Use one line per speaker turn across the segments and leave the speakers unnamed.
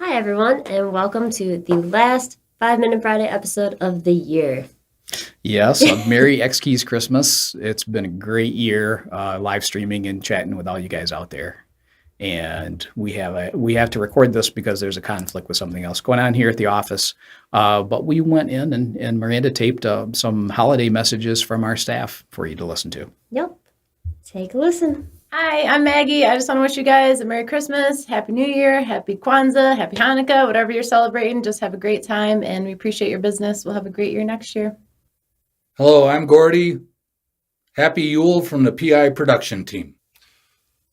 Hi, everyone, and welcome to the last 5 Minute Friday episode of the year.
Yes, a Merry X Keys Christmas. It's been a great year live streaming and chatting with all you guys out there. And we have to record this because there's a conflict with something else going on here at the office. But we went in and Miranda taped some holiday messages from our staff for you to listen to.
Yep. Take a listen.
Hi, I'm Maggie. I just want to wish you guys a Merry Christmas, Happy New Year, Happy Kwanzaa, Happy Hanukkah, whatever you're celebrating. Just have a great time, and we appreciate your business. We'll have a great year next year.
Hello, I'm Gordy. Happy Yule from the PI production team.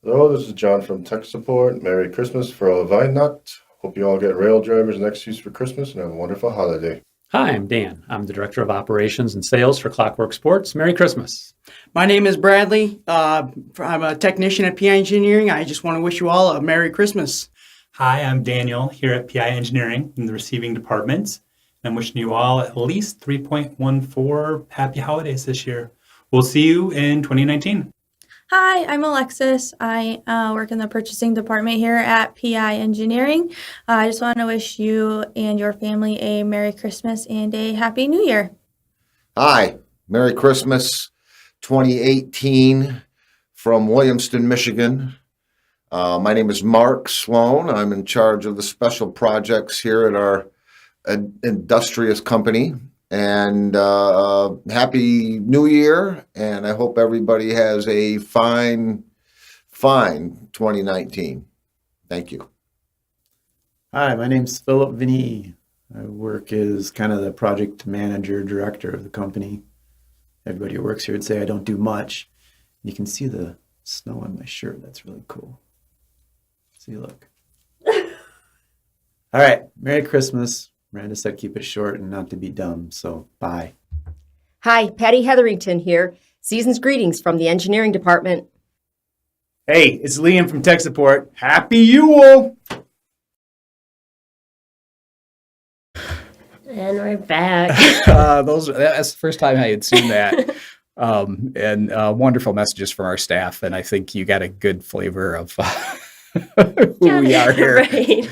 Hello, this is John from Tech Support. Merry Christmas for all Weihnacht. Hope you all get rail drivers and excuse for Christmas and have a wonderful holiday.
Hi, I'm Dan. I'm the Director of Operations and Sales for Clockwork Sports. Merry Christmas.
My name is Bradley. I'm a technician at PI Engineering. I just want to wish you all a Merry Christmas.
Hi, I'm Daniel here at PI Engineering in the receiving department. I'm wishing you all at least 3.14 happy holidays this year. We'll see you in 2019.
Hi, I'm Alexis. I work in the purchasing department here at PI Engineering. I just want to wish you and your family a Merry Christmas and a Happy New Year.
Hi, Merry Christmas 2018 from Williamston, Michigan. My name is Mark Sloan. I'm in charge of the special projects here at our industrious company. And Happy New Year, and I hope everybody has a fine 2019. Thank you.
Hi, my name's Philip Vinny. I work as kind of the project manager, director of the company. Everybody who works here would say I don't do much. You can see the snow on my shirt. That's really cool. See, look. All right, Merry Christmas. Miranda said keep it short and not to be dumb, so bye.
Hi, Patty Hetherington here. Season's greetings from the engineering department.
Hey, it's Liam from Tech Support. Happy Yule!
And we're back.
That's the first time I had seen that. And wonderful messages from our staff. And I think you got a good flavor of who we are here.
Right.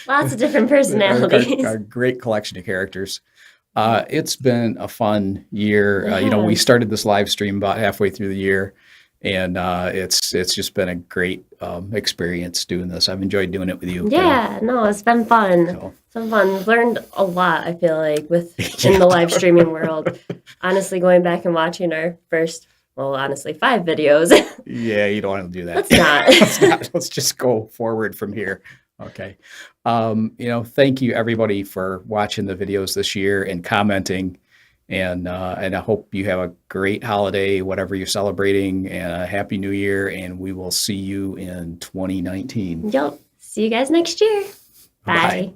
Lots of different personalities.
Our great collection of characters. It's been a fun year.
Yeah.
We started this live stream about halfway through the year, and it's just been a great experience doing this. I've enjoyed doing it with you.
Yeah, no, it's been fun.
So.
It's been fun. We've learned a lot, I feel like, in the live streaming world. Honestly, going back and watching our first, well, honestly, 5 videos.
Yeah, you don't want to do that.
Let's not.
Let's just go forward from here. Okay. Thank you everybody for watching the videos this year and commenting. And I hope you have a great holiday, whatever you're celebrating, and a happy new year. And we will see you in 2019.
Yep. See you guys next year. Bye.
Bye.